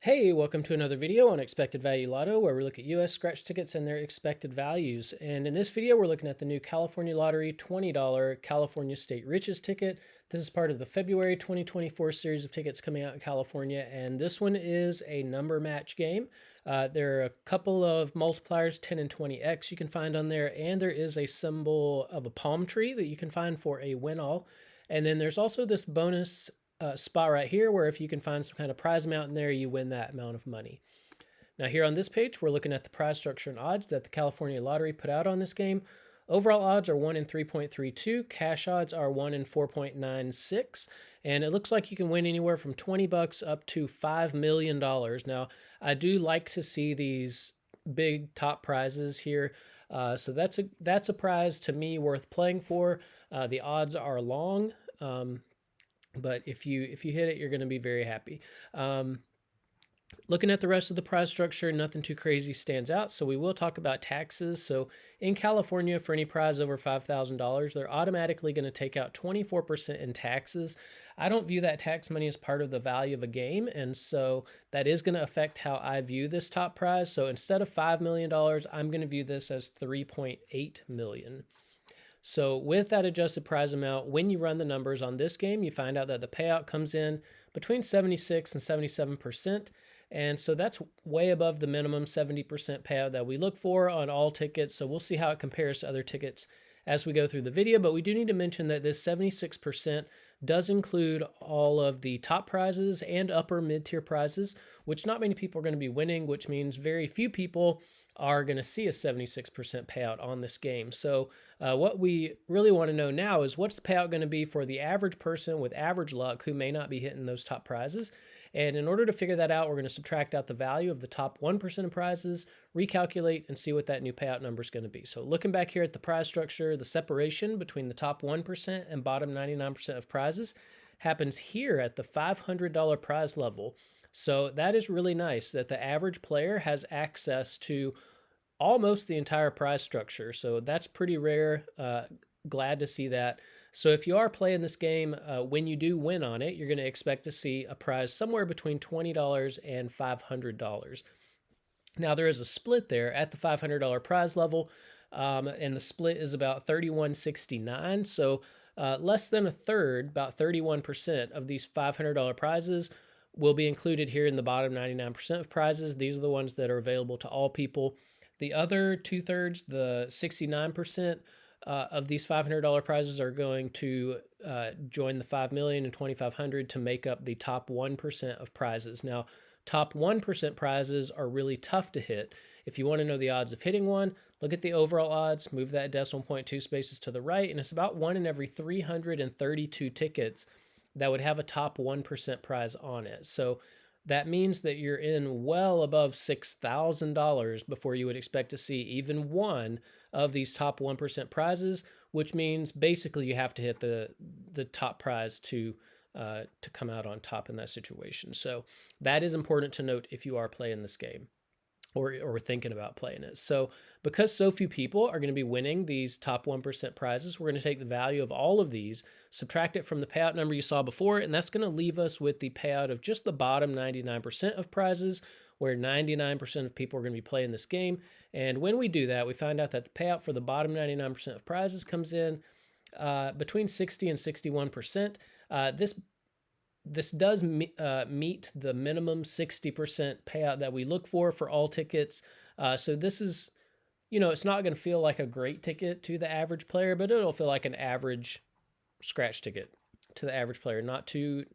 Hey, welcome to another video on Expected Value Lotto, where we look at US scratch tickets and their expected values. And in this video, we're looking at the new California Lottery $20 California State Riches ticket. This is part of the February 2024 series of tickets coming out in California, and this one is a number match game. There are a couple of multipliers, 10 and 20x, you can find on there, and there is a symbol of a palm tree that you can find for a win-all. And then there's also this bonus spot right here where if you can find some kind of prize amount in there, you win that amount of money. Now here on this page, we're looking at the prize structure and odds that the California Lottery put out on this game. Overall odds are 1 in 3.32. Cash odds are 1 in 4.96. And it looks like you can win anywhere from 20 bucks up to $5 million. Now, I do like to see these big top prizes here. So that's a prize to me worth playing for. The odds are long. But if you hit it, you're going to be very happy. Looking at the rest of the prize structure, nothing too crazy stands out. So we will talk about taxes. So in California, for any prize over $5,000, they're automatically going to take out 24% in taxes. I don't view that tax money as part of the value of a game. And so that is going to affect how I view this top prize. So instead of $5 million, I'm going to view this as $3.8 million. So with that adjusted prize amount, when you run the numbers on this game, you find out that the payout comes in between 76 and 77%. And so that's way above the minimum 70% payout that we look for on all tickets. So we'll see how it compares to other tickets as we go through the video. But we do need to mention that this 76% does include all of the top prizes and upper mid-tier prizes, which not many people are going to be winning, which means very few people are going to see a 76% payout on this game. So what we really want to know now is what's the payout going to be for the average person with average luck who may not be hitting those top prizes. And in order to figure that out, we're going to subtract out the value of the top 1% of prizes, recalculate, and see what that new payout number is going to be. So looking back here at the prize structure, the separation between the top 1% and bottom 99% of prizes happens here at the $500 prize level. So that is really nice that the average player has access to almost the entire prize structure. So that's pretty rare. Glad to see that. So if you are playing this game, when you do win on it, you're going to expect to see a prize somewhere between $20 and $500. Now there is a split there at the $500 prize level, and the split is about 31.69. So less than a third, about 31% of these $500 prizes will be included here in the bottom 99% of prizes. These are the ones that are available to all people. The other 2/3, the 69%, of these $500 prizes are going to join the $5 million and $2,500 to make up the top 1% of prizes. Now, top 1% prizes are really tough to hit. If you want to know the odds of hitting one, look at the overall odds, move that decimal point 2 spaces to the right, and it's about 1 in every 332 tickets that would have a top 1% prize on it. So that means that you're in well above $6,000 before you would expect to see even one of these top 1% prizes, which means basically you have to hit the top prize to come out on top in that situation. So that is important to note if you are playing this game or thinking about playing it. So because so few people are going to be winning these top 1% prizes, we're going to take the value of all of these, subtract it from the payout number you saw before, and that's going to leave us with the payout of just the bottom 99% of prizes, where 99% of people are going to be playing this game. And when we do that, we find out that the payout for the bottom 99% of prizes comes in between 60 and 61%. This does meet the minimum 60% payout that we look for all tickets. So this is, it's not going to feel like a great ticket to the average player, but it'll feel like an average scratch ticket to the average player. Not too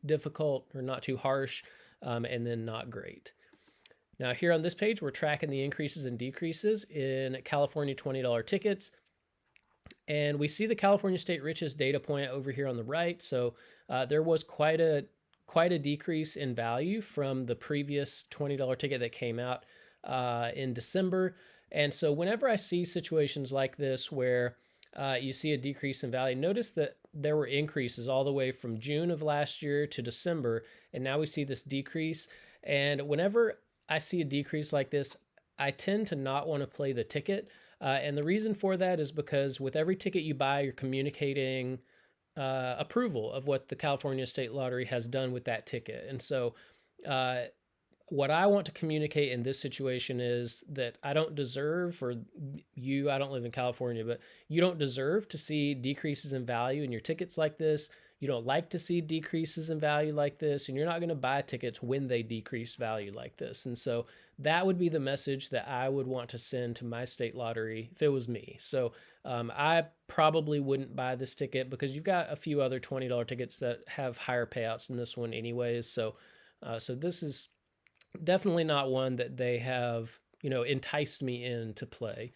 difficult or not too harsh, and then not great. Now here on this page, we're tracking the increases and decreases in California $20 tickets. And we see the California State Riches data point over here on the right. So there was quite a decrease in value from the previous $20 ticket that came out in December. And so whenever I see situations like this where you see a decrease in value, notice that there were increases all the way from June of last year to December. And now we see this decrease. And whenever I see a decrease like this, I tend to not want to play the ticket. And the reason for that is because with every ticket you buy, you're communicating approval of what the California State Lottery has done with that ticket. And so Uh, what I want to communicate in this situation is that I don't deserve, or you, I don't live in California, but you don't deserve to see decreases in value in your tickets like this. You don't like to see decreases in value like this, and you're not going to buy tickets when they decrease value like this. And so that would be the message that I would want to send to my state lottery if it was me. So I probably wouldn't buy this ticket because you've got a few other $20 tickets that have higher payouts than this one, anyways. So this is definitely not one that they have, enticed me in to play.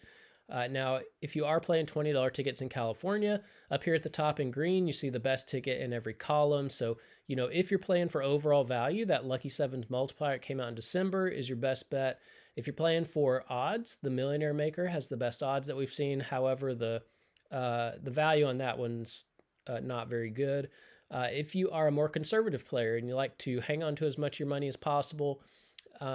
Now, if you are playing $20 tickets in California, up here at the top in green, you see the best ticket in every column. So, if you're playing for overall value, that Lucky Sevens multiplier came out in December is your best bet. If you're playing for odds, the Millionaire Maker has the best odds that we've seen. However, the value on that one's not very good. If you are a more conservative player and you like to hang on to as much of your money as possible,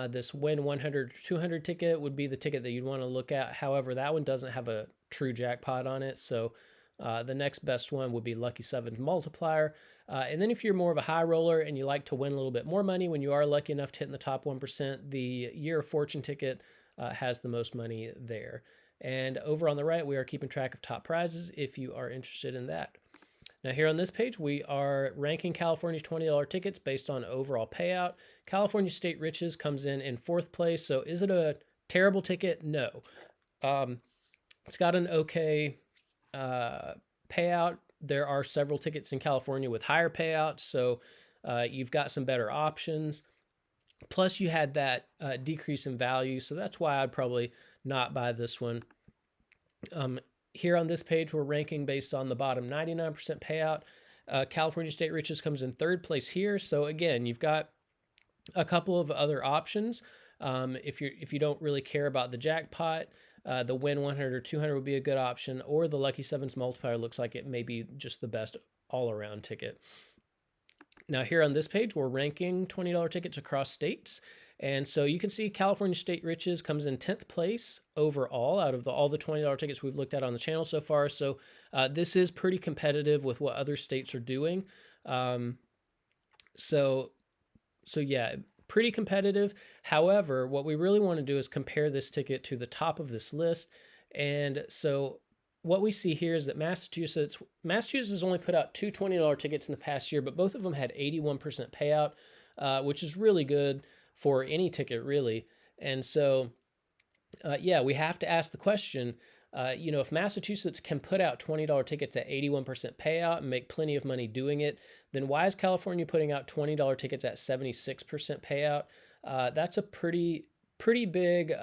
this win 100 200 ticket would be the ticket that you'd want to look at. However, that one doesn't have a true jackpot on it. So the next best one would be Lucky Sevens multiplier. And then if you're more of a high roller and you like to win a little bit more money when you are lucky enough to hit in the top 1%, the Year of Fortune ticket has the most money there. And over on the right, we are keeping track of top prizes if you are interested in that. Now here on this page, we are ranking California's $20 tickets based on overall payout. California State Riches comes in fourth place. So is it a terrible ticket? No. It's got an okay payout. There are several tickets in California with higher payouts, so you've got some better options. Plus, you had that decrease in value, so that's why I'd probably not buy this one. Here on this page, we're ranking based on the bottom 99% payout. California State Riches comes in third place here. So again, you've got a couple of other options. If you don't really care about the jackpot, the win 100 or 200 would be a good option, or the Lucky Sevens multiplier looks like it may be just the best all-around ticket. Now here on this page, we're ranking $20 tickets across states. And so you can see California State Riches comes in 10th place overall out of all the $20 tickets we've looked at on the channel so far. So this is pretty competitive with what other states are doing. So yeah, pretty competitive. However, what we really want to do is compare this ticket to the top of this list. And so what we see here is that Massachusetts has only put out two $20 tickets in the past year, but both of them had 81% payout, which is really good for any ticket, really. And so, yeah, we have to ask the question, if Massachusetts can put out $20 tickets at 81% payout and make plenty of money doing it, then why is California putting out $20 tickets at 76% payout? That's a pretty big,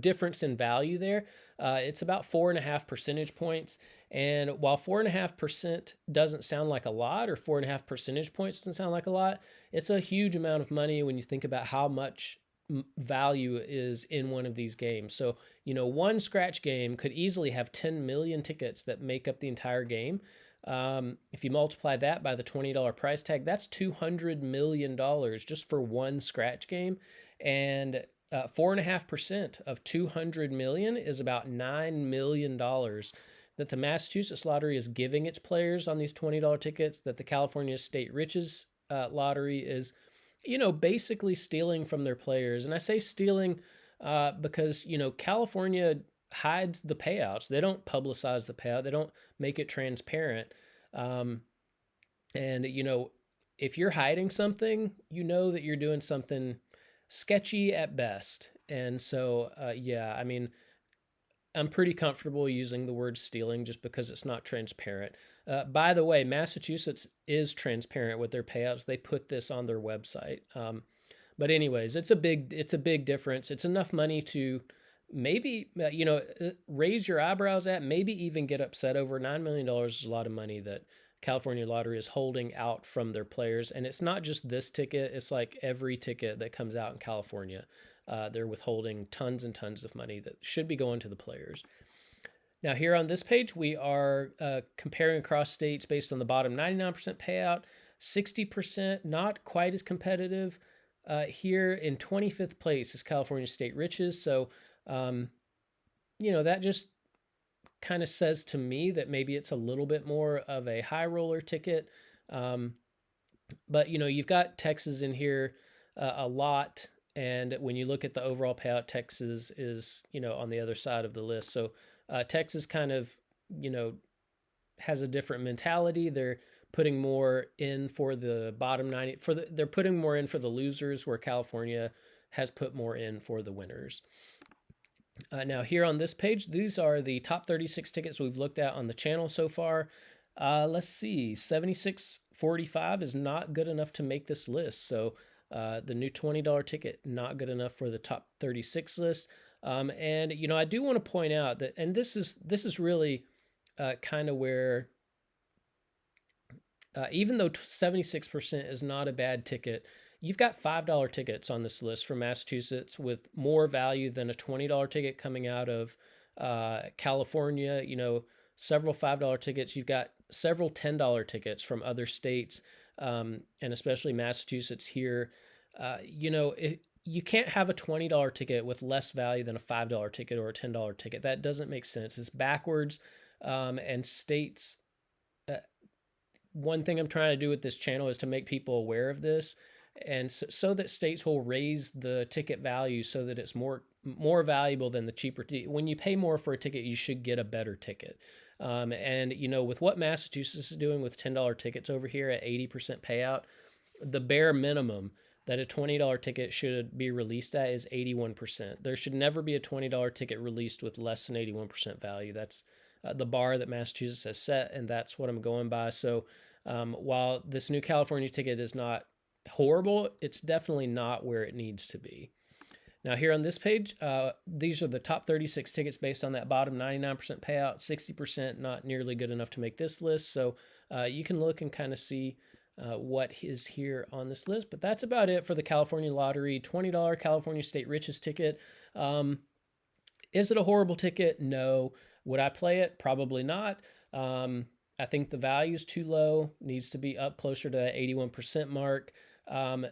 difference in value there. It's about 4.5 percentage points. And while 4.5% doesn't sound like a lot, or 4.5 percentage points doesn't sound like a lot, it's a huge amount of money when you think about how much value is in one of these games. So, one scratch game could easily have 10 million tickets that make up the entire game. If you multiply that by the $20 price tag, that's $200 million just for one scratch game. And 4.5% of 200 million is about $9 million that the Massachusetts lottery is giving its players on these $20 tickets, that the California State Riches lottery is, basically stealing from their players. And I say stealing because, California hides the payouts. They don't publicize the payout. They don't make it transparent. And, if you're hiding something, that you're doing something sketchy at best. And so, yeah, I mean, I'm pretty comfortable using the word stealing just because it's not transparent. By the way, Massachusetts is transparent with their payouts. They put this on their website. But anyways, it's a big difference. It's enough money to maybe, raise your eyebrows at, maybe even get upset over. $9 million is a lot of money that California Lottery is holding out from their players. And it's not just this ticket. It's like every ticket that comes out in California. They're withholding tons and tons of money that should be going to the players. Now here on this page, we are comparing across states based on the bottom 99% payout, 60%, not quite as competitive. Here in 25th place is California State Riches. So, that just kind of says to me that maybe it's a little bit more of a high roller ticket. But you've got Texas in here a lot, and when you look at the overall payout, Texas is on the other side of the list. So Texas kind of you know has a different mentality. They're putting more in for the bottom 90 they're putting more in for the losers, where California has put more in for the winners. Now, here on this page, these are the top 36 tickets we've looked at on the channel so far. Let's see, 76.45 is not good enough to make this list. So the new $20 ticket, not good enough for the top 36 list. And I do want to point out that, and this is really kind of where, even though 76% is not a bad ticket, you've got $5 tickets on this list from Massachusetts with more value than a $20 ticket coming out of California. Several $5 tickets. You've got several $10 tickets from other states, and especially Massachusetts here. You can't have a $20 ticket with less value than a $5 ticket or a $10 ticket. That doesn't make sense. It's backwards. And states, one thing I'm trying to do with this channel is to make people aware of this, and so that states will raise the ticket value so that it's more valuable than the cheaper. When you pay more for a ticket, you should get a better ticket. And with what Massachusetts is doing with $10 tickets over here at 80% payout, the bare minimum that a $20 ticket should be released at is 81%. There should never be a $20 ticket released with less than 81% value. That's the bar that Massachusetts has set, and that's what I'm going by. So while this new California ticket is not horrible, it's definitely not where it needs to be. Now, here on this page, these are the top 36 tickets based on that bottom 99% payout, 60% not nearly good enough to make this list. So you can look and kind of see what is here on this list. But that's about it for the California Lottery $20 California State Riches ticket. Is it a horrible ticket? No. Would I play it? Probably not. I think the value is too low, needs to be up closer to that 81% mark.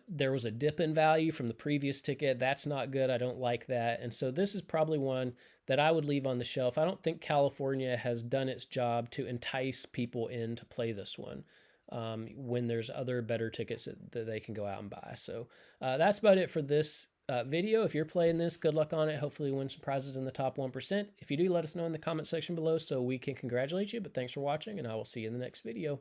There was a dip in value from the previous ticket. That's not good. I don't like that. And so this is probably one that I would leave on the shelf. I don't think California has done its job to entice people in to play this one, when there's other better tickets that they can go out and buy. So that's about it for this video. If you're playing this, good luck on it. Hopefully win some prizes in the top 1%. If you do, let us know in the comment section below so we can congratulate you. But thanks for watching, and I will see you in the next video.